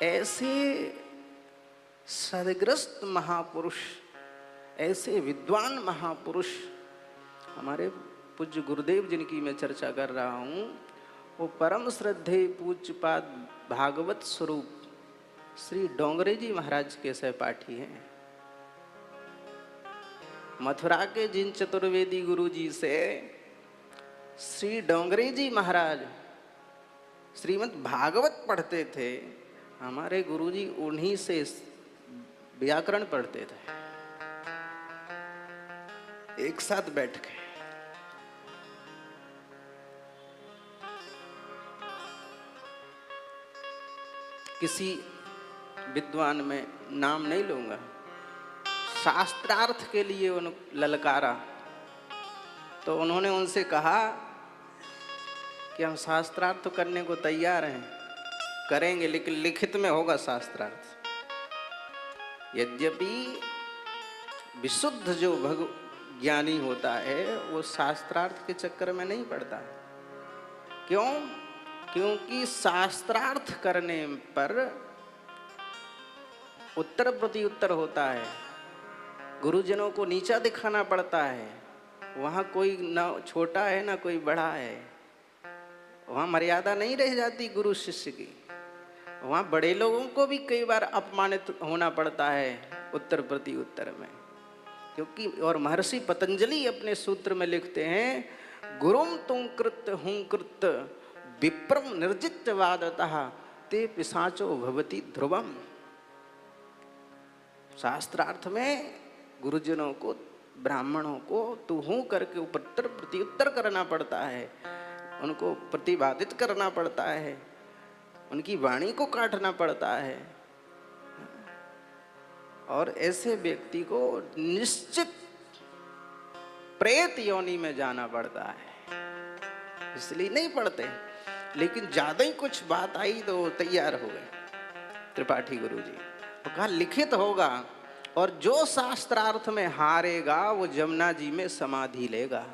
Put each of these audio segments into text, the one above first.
ऐसे सदग्रस्त महापुरुष, ऐसे विद्वान महापुरुष, हमारे पूज्य गुरुदेव जिनकी मैं चर्चा कर रहा हूँ, वो परम श्रद्धेय पूज्यपाद भागवत स्वरूप श्री डोंगरे जी महाराज के सहपाठी हैं। मथुरा के जिन चतुर्वेदी गुरु जी से श्री डोंगरे जी महाराज श्रीमद् भागवत पढ़ते थे, हमारे गुरु जी उन्हीं से व्याकरण पढ़ते थे एक साथ बैठ के। किसी विद्वान में नाम नहीं लूंगा, शास्त्रार्थ के लिए उन ललकारा तो उन्होंने उनसे कहा कि हम शास्त्रार्थ तो करने को तैयार हैं, करेंगे, लेकिन लिखित में होगा शास्त्रार्थ। यद्यपि विशुद्ध जो ज्ञानी होता है वो शास्त्रार्थ के चक्कर में नहीं पड़ता। क्यों? क्योंकि शास्त्रार्थ करने पर उत्तर प्रति उत्तर होता है, गुरुजनों को नीचा दिखाना पड़ता है, वहाँ कोई ना छोटा है ना कोई बड़ा है, वहाँ मर्यादा नहीं रह जाती गुरु शिष्य की, वहाँ बड़े लोगों को भी कई बार अपमानित होना पड़ता है उत्तर प्रति उत्तर में। क्योंकि और महर्षि पतंजलि अपने सूत्र में लिखते हैं, गुरुम तुम कृत हुं कृत विप्रम निर्जित वादतः ते पिशाचो भवति ध्रुवम। शास्त्रार्थ में गुरुजनों को, ब्राह्मणों को तू हूं करके उत्तर प्रति उत्तर करना पड़ता है, उनको प्रतिवादित करना पड़ता है, उनकी वाणी को काटना पड़ता है। और ऐसे व्यक्ति को निश्चित प्रेत योनि में जाना पड़ता है, इसलिए नहीं पढ़ते। लेकिन ज्यादा ही कुछ बात आई तो तैयार हो गए त्रिपाठी गुरुजी, तो कहा लिखित होगा, और जो शास्त्रार्थ में हारेगा वो जमुना जी में समाधि लेगा।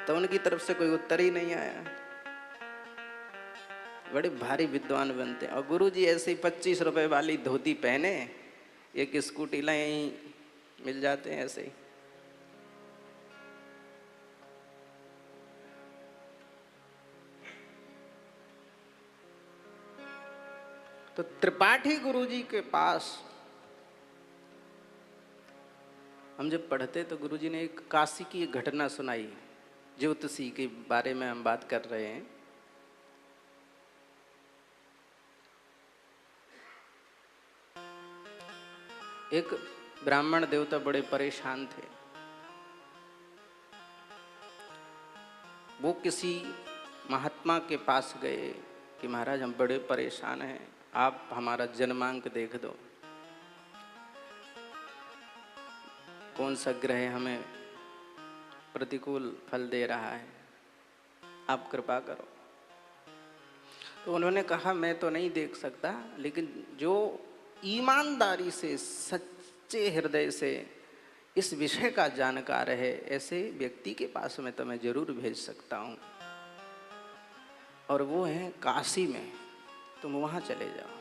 तो उनकी तरफ से कोई उत्तर ही नहीं आया। बड़े भारी विद्वान बनते हैं। और गुरुजी ऐसे ही 25 रुपए वाली धोती पहने, एक स्कूटी लाए मिल जाते हैं ऐसे ही। तो त्रिपाठी गुरुजी के पास हम जब पढ़ते तो गुरुजी ने एक काशी की एक घटना सुनाई, ज्योतिषी के बारे में हम बात कर रहे हैं। एक ब्राह्मण देवता बड़े परेशान थे। वो किसी महात्मा के पास गए कि महाराज हम बड़े परेशान हैं, आप हमारा जन्मांक देख दो, कौन सा ग्रह हमें प्रतिकूल फल दे रहा है, आप कृपा करो। तो उन्होंने कहा मैं तो नहीं देख सकता, लेकिन जो ईमानदारी से सच्चे हृदय से इस विषय का जानकार है, ऐसे व्यक्ति के पास मैं तुम्हें जरूर भेज सकता हूँ, और वो है काशी में, तुम वहाँ चले जाओ,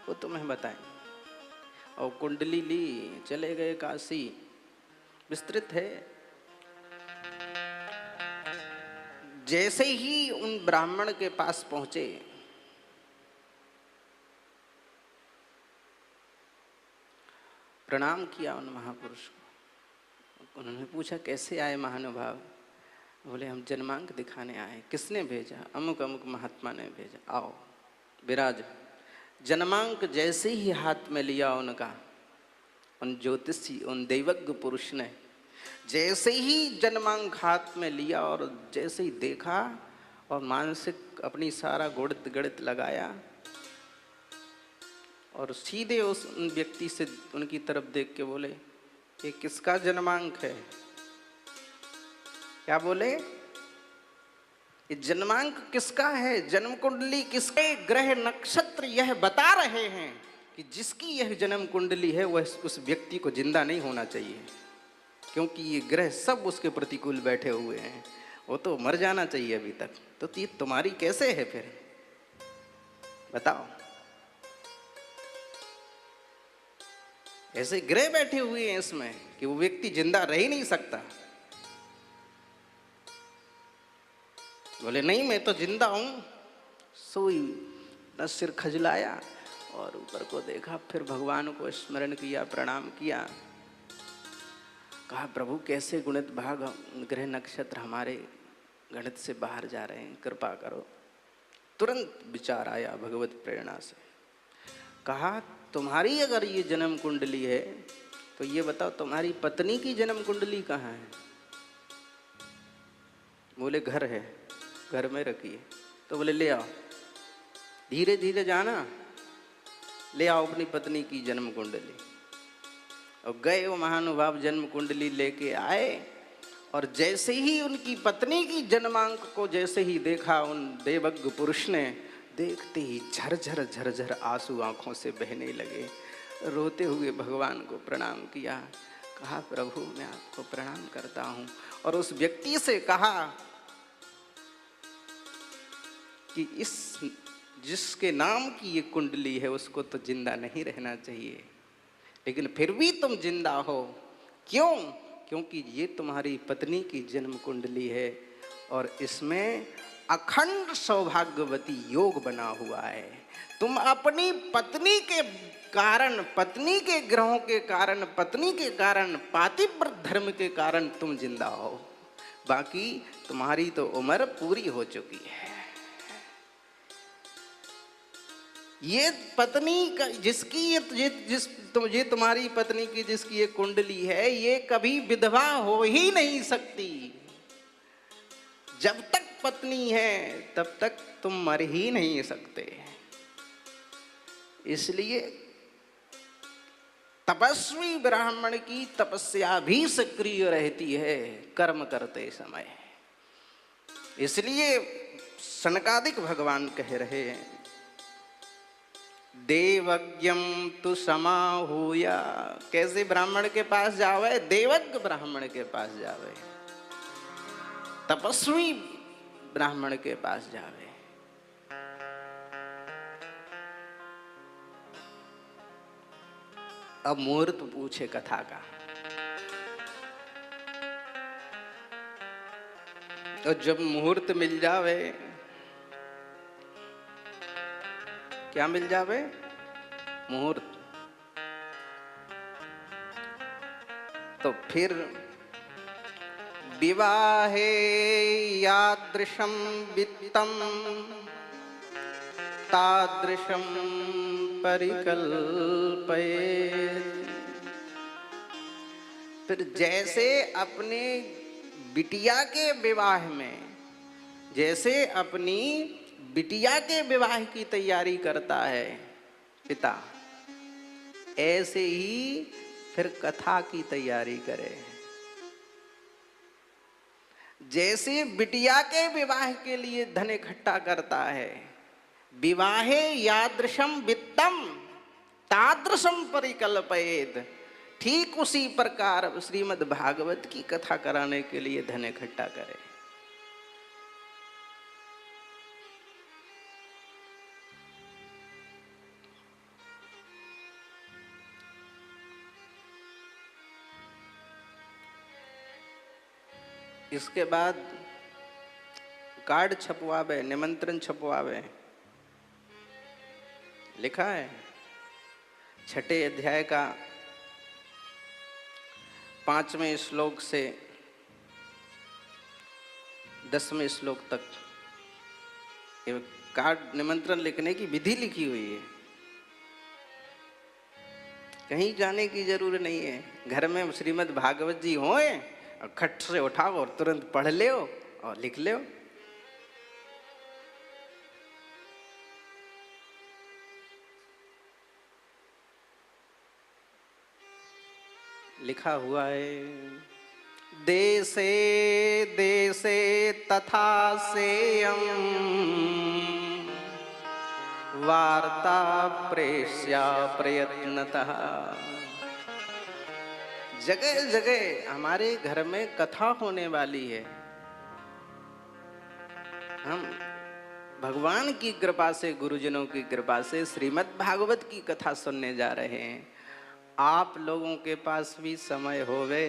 वो तुम्हें बताएंगे। और कुंडली ली, चले गए काशी। विस्तृत है। जैसे ही उन ब्राह्मण के पास पहुंचे, प्रणाम किया उन महापुरुष को। उन्होंने पूछा कैसे आए महानुभाव? बोले हम जन्मांक दिखाने आए। किसने भेजा? अमुक अमुक महात्मा ने भेजा, आओ विराज। जन्मांक जैसे ही हाथ में लिया उनका, उन ज्योतिषी, उन दैवज्ञ पुरुष ने जैसे ही जन्मांक हाथ में लिया और जैसे ही देखा और मानसिक अपनी सारा गणित गणित लगाया और सीधे उस व्यक्ति से उनकी तरफ देख के बोले ये किसका जन्मांक है? क्या बोले? ये जन्मांक किसका है? जन्म कुंडली किसके? ग्रह नक्षत्र यह बता रहे हैं कि जिसकी यह जन्म कुंडली है वह उस व्यक्ति को जिंदा नहीं होना चाहिए, क्योंकि ये ग्रह सब उसके प्रतिकूल बैठे हुए हैं। वो तो मर जाना चाहिए अभी तक। तो ये तुम्हारी कैसे है फिर, बताओ। ऐसे गिरे बैठे हुए हैं इसमें कि वो व्यक्ति जिंदा रह ही नहीं सकता। बोले नहीं मैं तो जिंदा हूं। सोई न सिर खजलाया और ऊपर को देखा, फिर भगवान को स्मरण किया, प्रणाम किया, कहा प्रभु कैसे गुणित भाग ग्रह नक्षत्र हमारे गणित से बाहर जा रहे हैं, कृपा करो। तुरंत विचार आया भगवत प्रेरणा से। कहा तुम्हारी अगर ये जन्म कुंडली है तो ये बताओ तुम्हारी पत्नी की जन्म कुंडली कहाँ है? बोले घर है, घर में रखिए। तो बोले ले आओ, धीरे धीरे जाना, ले आओ अपनी पत्नी की जन्म कुंडली। और गए वो महानुभाव, जन्म कुंडली लेके आए, और जैसे ही उनकी पत्नी की जन्मांक को जैसे ही देखा उन देवज्ञ पुरुष ने, देखते ही झरझर झरझर आंसू आंखों से बहने लगे। रोते हुए भगवान को प्रणाम किया, कहा प्रभु मैं आपको प्रणाम करता हूँ। और उस व्यक्ति से कहा कि इस जिसके नाम की ये कुंडली है उसको तो जिंदा नहीं रहना चाहिए, लेकिन फिर भी तुम जिंदा हो। क्यों? क्योंकि ये तुम्हारी पत्नी की जन्म कुंडली है और इसमें अखंड सौभाग्यवती योग बना हुआ है। तुम अपनी पत्नी के कारण, पत्नी के ग्रहों के कारण, पत्नी के कारण, पातिव्रत धर्म के कारण तुम जिंदा हो, बाकी तुम्हारी तो उम्र पूरी हो चुकी है। ये पत्नी का जिसकी ये तुम्हारी पत्नी की जिसकी ये कुंडली है, ये कभी विधवा हो ही नहीं सकती। जब तक पत्नी है तब तक तुम मर ही नहीं सकते। इसलिए तपस्वी ब्राह्मण की तपस्या भी सक्रिय रहती है कर्म करते समय। इसलिए सनकादिक भगवान कह रहे हैं देवज्ञम तु समाहूया। कैसे ब्राह्मण के पास जावे? देवज्ञ ब्राह्मण के पास जावे, तपस्वी ब्राह्मण के पास जावे। अब मुहूर्त पूछे कथा का, तो जब मुहूर्त मिल जावे, क्या मिल जावे? मुहूर्त। तो फिर विवाहे यादृशं वित्तं तादृशं परिकल्पयेत्। फिर जैसे अपने बिटिया के विवाह में, जैसे अपनी बिटिया के विवाह की तैयारी करता है पिता, ऐसे ही फिर कथा की तैयारी करे। जैसे बिटिया के विवाह के लिए धन इकट्ठा करता है, विवाहे यादृशम वित्तम तादृशम परिकल्पयेत्, ठीक उसी प्रकार श्रीमद् भागवत की कथा कराने के लिए धन इकट्ठा करे। इसके बाद कार्ड छपवावे, निमंत्रण छपवावे। लिखा है 6ठे अध्याय का 5वें श्लोक से 10वें श्लोक तक ये कार्ड निमंत्रण लिखने की विधि लिखी हुई है। कहीं जाने की जरूरत नहीं है। घर में श्रीमद् भागवत जी होए और खट से उठाओ और तुरंत पढ़ ले और लिख ले। लिखा हुआ है देशे देशे तथा सेयम् वार्ता प्रेष्या प्रयत्नतः। जगह जगह हमारे घर में कथा होने वाली है, भगवान की कृपा से, गुरुजनों की कृपा से श्रीमद् भागवत की कथा सुनने जा रहे हैं। आप लोगों के पास भी समय होवे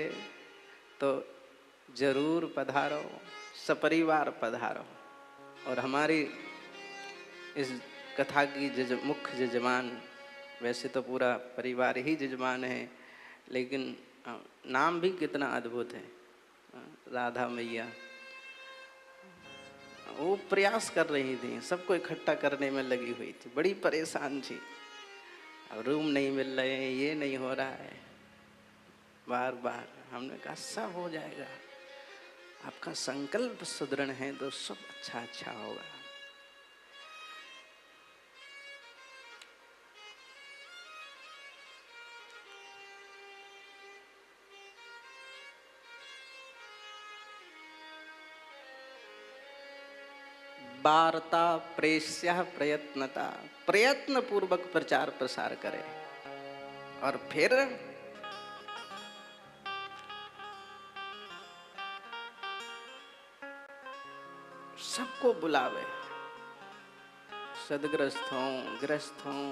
तो जरूर पधारो, सपरिवार पधारो। और हमारी इस कथा की मुख्य जजमान, वैसे तो पूरा परिवार ही जजमान है, लेकिन नाम भी कितना अद्भुत है, राधा मैया। वो प्रयास कर रही थी, सबको इकट्ठा करने में लगी हुई थी, बड़ी परेशान थी। अब रूम नहीं मिल रहे हैं, ये नहीं हो रहा है, बार बार। हमने कहा सब हो जाएगा, आपका संकल्प सुदृढ़ है तो सब अच्छा अच्छा होगा। वार्ता प्रेष्य प्रयत्नता, प्रयत्न पूर्वक प्रचार प्रसार करें और फिर सबको बुलावे। सदग्रस्त हों, गृहस्थ हों,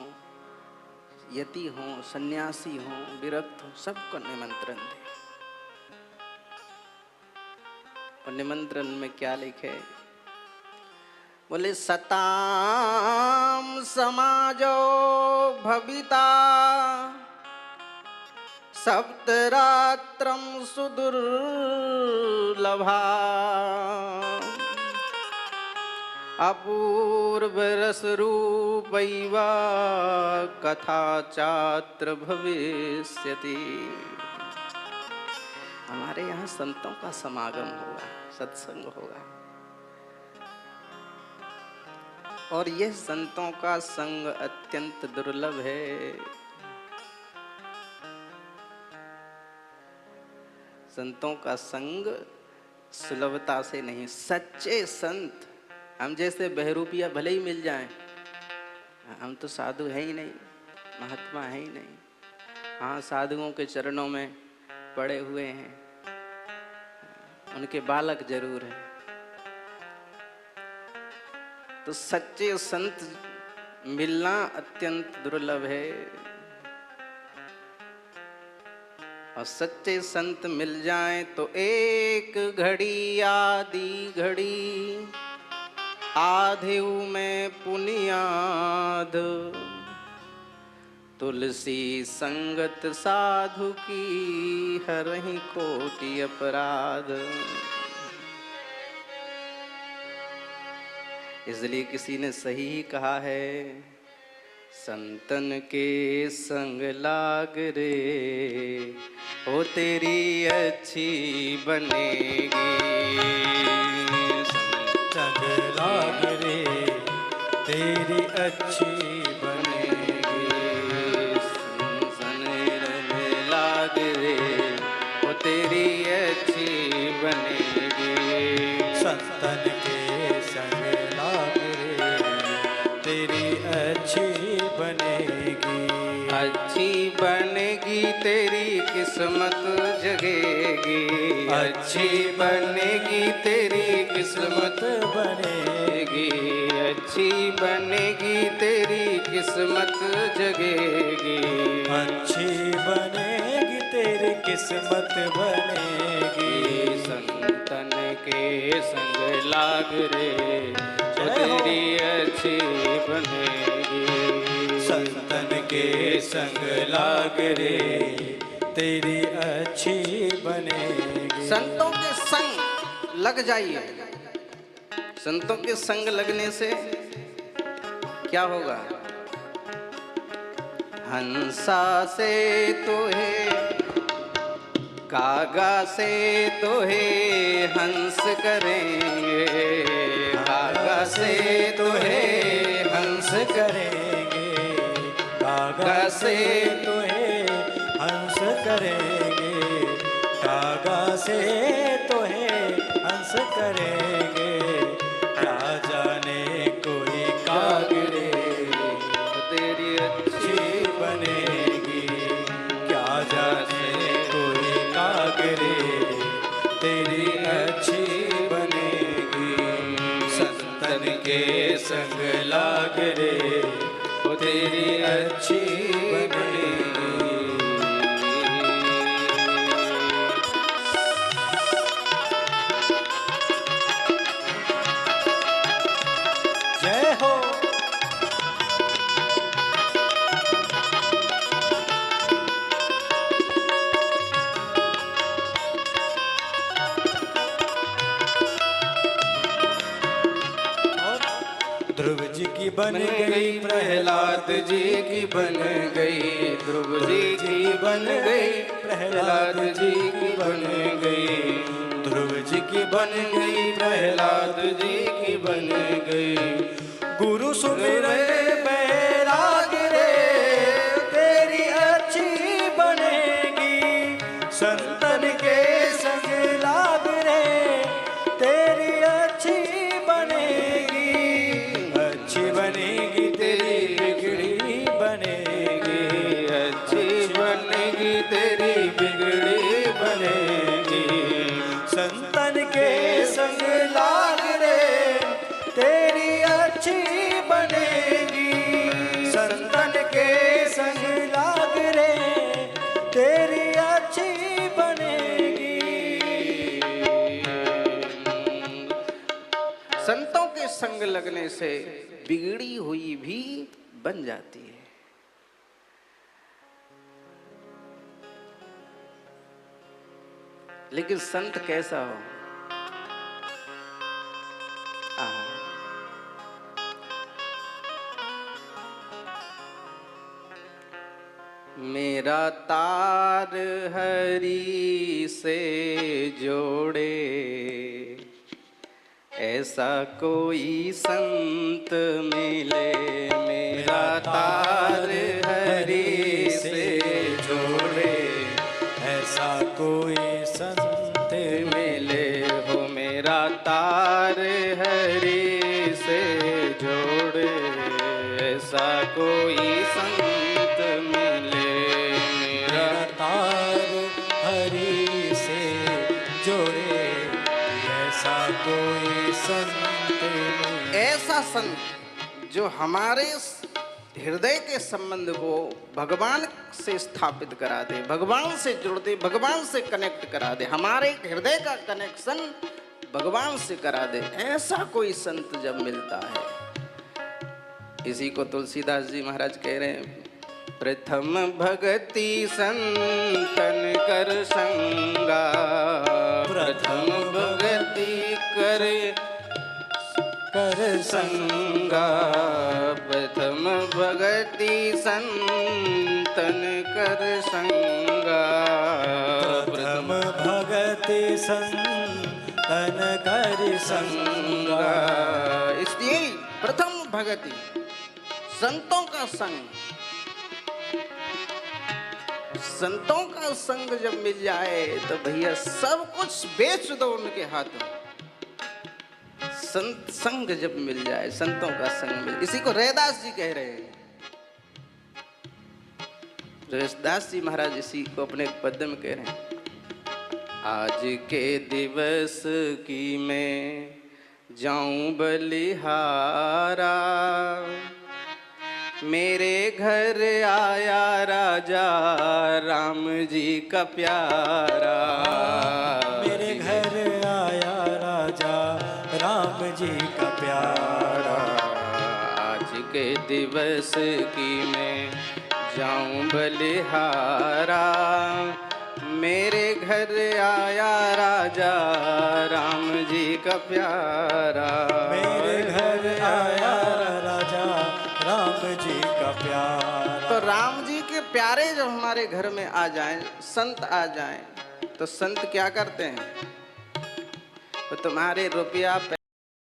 यति हों, सन्यासी हों, विरक्त हों, सबको निमंत्रण दे। और निमंत्रण में क्या लिखे? बोले सताम समाजो भविता सप्तरात्रम सुदुर्लभा अपूर्व रस रूपैव कथा चात्र भविष्यति। हमारे यहाँ संतों का समागम होगा, सत्संग होगा, और यह संतों का संग अत्यंत दुर्लभ है। संतों का संग सुलभता से नहीं, सच्चे संत। हम जैसे बहरूपिया भले ही मिल जाएं, हम तो साधु है ही नहीं, महात्मा है ही नहीं। हाँ, साधुओं के चरणों में पड़े हुए हैं, उनके बालक जरूर हैं। तो सच्चे संत मिलना अत्यंत दुर्लभ है। और सच्चे संत मिल जाएं तो एक घड़ी आधी घड़ी आधेऊ में पुनियाद, तुलसी संगत साधु की हरहि कोटि अपराध। इसलिए किसी ने सही ही कहा है, संतन के संग लाग रे हो तेरी अच्छी बनेगी। संग लाग रे तेरी अच्छी बनेगी। संग लाग रे हो तेरी अच्छी बनेगी। संतन के संग लाग रे तेरी अच्छी बनेगी। अच्छी बनेगी तेरी किस्मत जगेगी। अच्छी बनेगी तेरी किस्मत बनेगी। अच्छी बनेगी तेरी किस्मत जगेगी। अच्छी बनेगी तेरी किस्मत बनेगी। संतन के संग लाग रे तो तेरी अच्छी बनेगी। संतन के संग लाग रे तेरी अच्छी बनेगी। संतों के संग लग जाइए। संतों के संग लगने से क्या होगा? हंसा से तो है, कागा से तो है हंस करेंगे। कागा से तो है हंस करेंगे। कागा से तो है हंस करेंगे। कागा से तो है हंस करेंगे। क्या जाने कोई कागरे तेरी अच्छी बनेगी। क्या जाने कोई कागरे तेरी अच्छी बनेगी। संतन के संग लाग रे वो तेरी अच्छी बनेगी। जय हो। ध्रुव जी की बन गई, प्रहलाद जी की बन गई, ध्रुव जी की बन गई, प्रहलाद जी की बन गई, ध्रुव जी की बन गई, प्रहलाद जी की बन गई। गुरु सुमिरे बैराग रे तेरी अच्छी बनेगी, संतन के संग लाग रे तेरी अच्छी बनेगी, अच्छी बनेगी तेरी बिगड़ी बनेगी, अच्छी बनेगी तेरी बिगड़ी बनेगी। संतन के संग लाग रे तेरी अच्छी बनेगी, संतन के संग लाग रे तेरी अच्छी बनेगी। संतों के संग लगने से बिगड़ी हुई भी बन जाती है। लेकिन संत कैसा हो? मेरा तार हरि से जोड़े, ऐसा कोई संत मिले। मेरा तार हरि से जोड़े, ऐसा कोई संत मिले हो। मेरा तार हरि से जोड़े, ऐसा कोई संत मिले। मेरा तार हरि से जोड़े, ऐसा कोई संत मिले। ऐसा संत जो हमारे हृदय के संबंध को भगवान से स्थापित करा दे, भगवान से जोड़ दे, भगवान से कनेक्ट करा दे, हमारे हृदय का कनेक्शन भगवान से करा दे। ऐसा कोई संत जब मिलता है, इसी को तुलसीदास जी महाराज कह रहे हैं, प्रथम भगति संतन कर संगा, प्रथम भगति कर संगा, प्रथम भगति संतन कर संगा, प्रथम भगति संतन कर संगा। इसलिए प्रथम भगति संतों का संग, संतों का संग जब मिल जाए तो भैया सब कुछ बेच दो उनके हाथों। संत संग जब मिल जाए, संतों का संग मिल, इसी को रैदास जी कह रहे हैं। रैदास जी महाराज इसी को अपने पद्य में कह रहे हैं, आज के दिवस की मैं जाऊं बलिहारा, मेरे घर आया राजा राम जी का प्यारा, मेरे घर आया राजा राम जी का प्यारा। आज के दिवस की मैं जाऊं बलिहारा, मेरे घर आया राजा राम जी का प्यारा, मेरे घर आया राजा राम जी का प्यारा। तो राम जी के प्यारे जब हमारे घर में आ जाएं, संत आ जाएं, तो संत क्या करते हैं? तो तुम्हारे रुपया